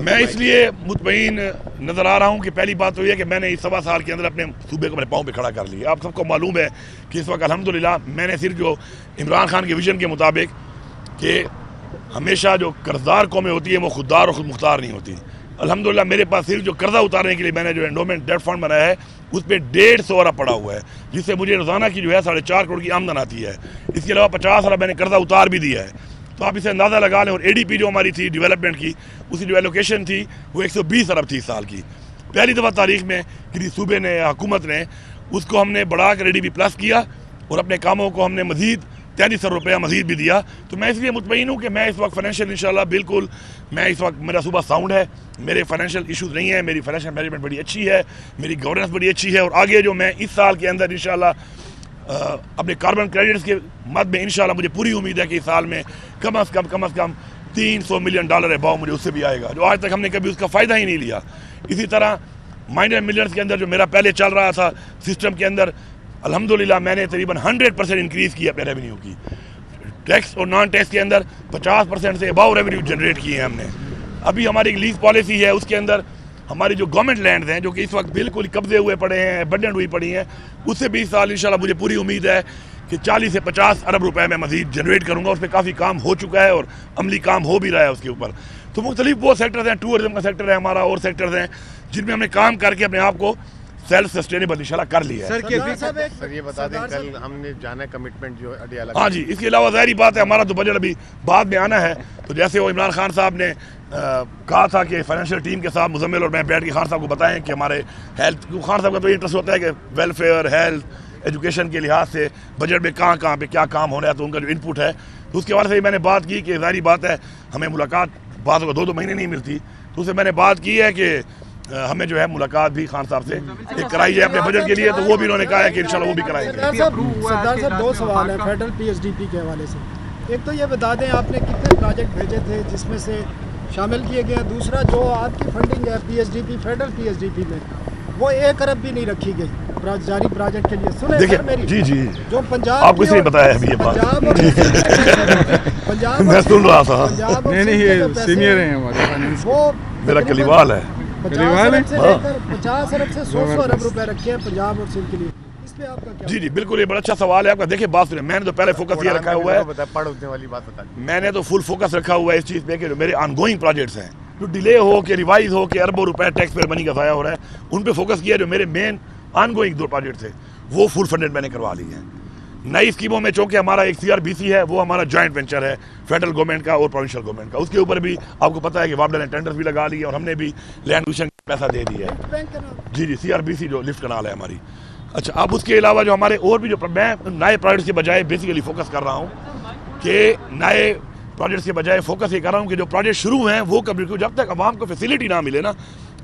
میں اس لیے مطمئن نظر آ رہا ہوں کہ پہلی بات تو یہ ہے کہ میں نے اس 1.25 سال کے اندر اپنے صوبے کو اپنے پاؤں پہ کھڑا کر لیا. آپ سب کو معلوم ہے کہ اس وقت الحمدللہ میں نے صرف جو عمران خان کے ویژن کے مطابق کہ ہمیشہ جو قرضدار قومیں ہوتی ہیں وہ خوددار اور خود مختار نہیں ہوتی, الحمدللہ میرے پاس صرف جو قرضہ اتارنے کے لیے میں نے جو انڈومنٹ ڈیٹ فنڈ بنایا ہے اس پہ 150 ارب پڑا ہوا ہے, جس سے مجھے روزانہ کی جو ہے 4.5 کروڑ کی آمدن آتی ہے. اس کے علاوہ 50 ارب میں نے قرضہ اتار بھی دیا ہے. تو آپ اسے اندازہ لگا لیں. اور اے ڈی پی جو ہماری تھی ڈیولپمنٹ کی, اس کی جو ایلوکیشن تھی وہ 120 ارب تھی اس سال کی. پہلی دفعہ تاریخ میں کسی صوبے نے یا حکومت نے اس کو ہم نے بڑھا کر اے ڈی پی پلس کیا اور اپنے کاموں کو ہم نے مزید 43 ارب روپیہ مزید بھی دیا. تو میں اس لیے مطمئن ہوں کہ میں اس وقت فائنینشیل انشاءاللہ بالکل میں اس وقت میرا صوبہ ساؤنڈ ہے, میرے فائنینشیل ایشوز نہیں ہیں, میری فائنینشیل مینجمنٹ بڑی اچھی ہے, میری گورننس بڑی اچھی ہے. اور آگے جو میں اس سال کے اندر انشاءاللہ اپنے کاربن کریڈٹس کے مد میں انشاءاللہ مجھے پوری امید ہے کہ اس سال میں کم از کم $300 ملین ہے باؤ مجھے اس سے بھی آئے گا, جو آج تک ہم نے کبھی اس کا فائدہ ہی نہیں لیا. اسی طرح مائنر ملینز کے اندر جو میرا پہلے چل رہا تھا سسٹم کے اندر, الحمدللہ میں نے تقریباً 100% انکریز کی اپنے ریونیو کی. ٹیکس اور نان ٹیکس کے اندر 50% سے اباؤ ریونیو جنریٹ کیے ہیں ہم نے. ابھی ہماری ایک لیز پالیسی ہے, اس کے اندر ہماری جو گورنمنٹ لینڈز ہیں جو کہ اس وقت بالکل قبضے ہوئے پڑے ہیں, ابنڈنٹ ہوئی پڑی ہیں, اس سے بھی اس سال انشاءاللہ مجھے پوری امید ہے کہ 40 سے 50 ارب روپے میں مزید جنریٹ کروں گا. اس پہ کافی کام ہو چکا ہے اور عملی کام ہو بھی رہا ہے اس کے اوپر. تو مختلف وہ سیکٹرز ہیں, ٹورزم کا سیکٹر ہے ہمارا, اور سیکٹرز ہیں جن میں ہم نے کام کر کے اپنے آپ کو سیلف سسٹینیبل انشاءاللہ کر لیا ہے. سر یہ بتا دیں کل ہم نے جانا ہے کمٹمنٹ جو اڈیالہ. ہاں جی, اس کے علاوہ ظاہری بات ہے ہمارا تو بجٹ ابھی بعد میں آنا ہے. تو جیسے وہ عمران خان صاحب نے کہا تھا کہ فائنینشیل ٹیم کے ساتھ مزمل اور میں بیٹھ کے خان صاحب کو بتائیں کہ ہمارے ہیلتھ, خان صاحب کا تو انٹرسٹ ہوتا ہے کہ ویلفیئر, ہیلتھ, ایجوکیشن کے لحاظ سے بجٹ میں کہاں پہ کیا کام ہونا ہے, تو ان کا جو ان پٹ ہے تو اس کے حوالے سے میں نے بات کی کہ ظاہری بات ہے ہمیں ملاقات بعض کو 2 مہینے نہیں ملتی, تو اسے میں نے بات کی ہے کہ ہمیں جو ہے ملاقات بھی خان صاحب سے ایک کرائی جائے اپنے بجٹ کے لیے, تو وہ بھی انہوں نے کہا ہے کہ انشاءاللہ وہ بھی کرائیں گے. سردار صاحب 2 سوال ہیں federal P S D P کے حوالے سے. ایک تو یہ بتا دیں آپ نے کتنے پروجیکٹ بھیجے تھے جس میں سے شامل کیے گئے. دوسرا جو آپ کی فنڈنگ ہے P S D P federal P S D P میں وہ 1 ارب بھی نہیں رکھی گئی جاری پروجیکٹ کے لیے. سنیں میری جی جی جو پنجاب آپ کو اس نے بتایا ہے یہ بات, میں سن رہا تھا. نہیں یہ سینئر ہیں ہمارے, وہ میرا کلیوال ہے. 50 ارب سے 100 ارب روپے رکھے ہیں پنجاب اور سندھ کے لیے. اس پہ آپ کا کیا؟ جی بالکل, یہ بڑا اچھا سوال ہے آپ کا. دیکھیں بات سنیں, میں نے تو پہلے فوکس یہ رکھا ہوا ہے, میں نے تو فل فوکس رکھا ہوا ہے اس چیز پہ کہ جو میرے آن گوئنگ پروجیکٹس ہیں جو ڈیلے ہو کے ریوائز ہو کے اربوں روپے ٹیکس پیئر منی کا ضائع ہو رہا ہے, ان پہ فوکس کیا. جو میرے مین آن گوئنگ 2 پروجیکٹ تھے وہ فل فنڈڈ میں نے کروا لی ہیں. نئی اسکیموں میں چونکہ ہمارا ایک CRBC ہے, وہ ہمارا جوائنٹ وینچر ہے فیڈرل گورنمنٹ کا اور پروونشل گورنمنٹ کا. اس کے اوپر بھی آپ کو پتہ ہے کہ وابڈا نے ٹینڈر بھی لگا لیے اور ہم نے بھی لینڈ ایکوزیشن کا پیسہ دے دیا ہے. جی CRBC جو لفٹ کنال ہے ہماری. اچھا, اب اس کے علاوہ جو ہمارے اور بھی جو میں نئے پروجیکٹس کے بجائے بیسیکلی فوکس کر رہا ہوں کہ نئے پروجیکٹس کے بجائے فوکس یہ کر رہا ہوں کہ جو پروجیکٹ شروع ہیں وہ کبھی جب تک عوام کو فیسلٹی نہ ملے نا,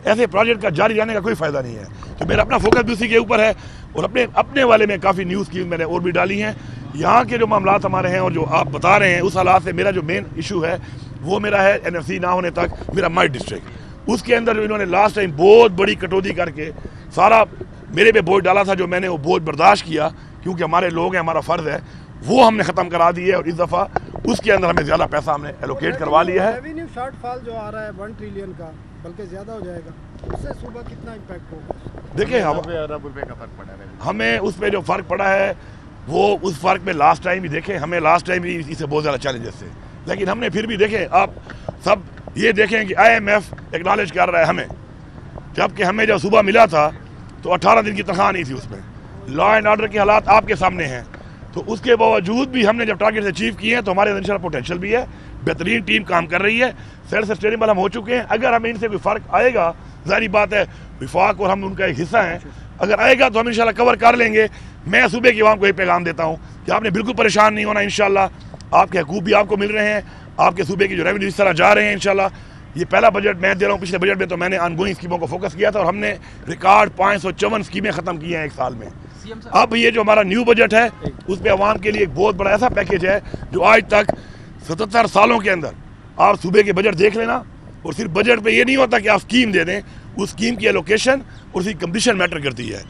ایسے پروجیکٹ کا جاری رہنے کا کوئی فائدہ نہیں ہے. تو میرا اپنا فوکس بھی اسی کے اوپر ہے اور اپنے والے میں کافی نیوز کی میں نے اور بھی ڈالی ہیں. یہاں کے جو معاملات ہمارے ہیں اور جو آپ بتا رہے ہیں اس حالات سے میرا جو مین ایشو ہے وہ میرا ہے NFC نہ ہونے تک میرا مائی ڈسٹرکٹ. اس کے اندر جو انہوں نے لاسٹ ٹائم بہت بڑی کٹوتی کر کے سارا میرے پہ بوجھ ڈالا تھا, جو میں نے وہ بوجھ برداشت کیا کیونکہ ہمارے لوگ ہیں, ہمارا فرض ہے, وہ ہم نے ختم کرا دی ہے. اور اس دفعہ اس کے اندر ہمیں زیادہ پیسہ ہم نے ایلوکیٹ کروا لیا ہے. ریونیو شارٹ فال جو آ رہا ہے 1 ٹریلین کا بلکہ زیادہ ہو جائے گا, اس سے صوبہ کتنا امپیکٹ ہوگا؟ دیکھیں ہمیں اس پہ جو فرق پڑا ہے وہ اس فرق میں لاسٹ ٹائم بھی دیکھیں, ہمیں لاسٹ ٹائم بھی اس سے بہت زیادہ چیلنجز تھے, لیکن ہم نے پھر بھی دیکھیں, آپ سب یہ دیکھیں کہ IMF ایکنالج کر رہا ہے ہمیں, جبکہ ہمیں جب صوبہ ملا تھا تو 18 دن کی تنخواہ نہیں تھی اس میں. لا اینڈ آرڈر کے حالات آپ کے سامنے ہیں, تو اس کے باوجود بھی ہم نے جب ٹارگیٹ اچیو کیے ہیں تو ہمارے اندر پوٹینشیل بھی ہے, بہترین ٹیم کام کر رہی ہے, سیلف سسٹینیبل ہم ہو چکے ہیں. اگر ہمیں ان سے کوئی فرق آئے گا, ظاہری بات ہے وفاق اور ہم ان کا ایک حصہ ہیں, اگر آئے گا تو ہم انشاءاللہ کور کر لیں گے. میں صوبے کی عوام کو ایک پیغام دیتا ہوں کہ آپ نے بالکل پریشان نہیں ہونا, انشاءاللہ آپ کے حقوق بھی آپ کو مل رہے ہیں, آپ کے صوبے کی جو ریونیو اس طرح جا رہے ہیں انشاءاللہ. یہ پہلا بجٹ میں دے رہا ہوں, پچھلے بجٹ میں تو میں نے آن گوئنگ اسکیموں کو فوکس کیا تھا اور ہم نے ریکارڈ 554 اسکیمیں ختم کی ہیں 1 سال میں. اب یہ جو ہمارا نیو بجٹ ہے اس پہ عوام کے لیے ایک بہت بڑا ایسا پیکیج ہے جو آج تک 77 سالوں کے اندر آپ صوبے کے بجٹ دیکھ لینا, اور صرف بجٹ پہ یہ نہیں ہوتا کہ آپ اسکیم دے دیں, اس اسکیم کی ایلوکیشن اور اس کی کمپلیشن میٹر کرتی ہے.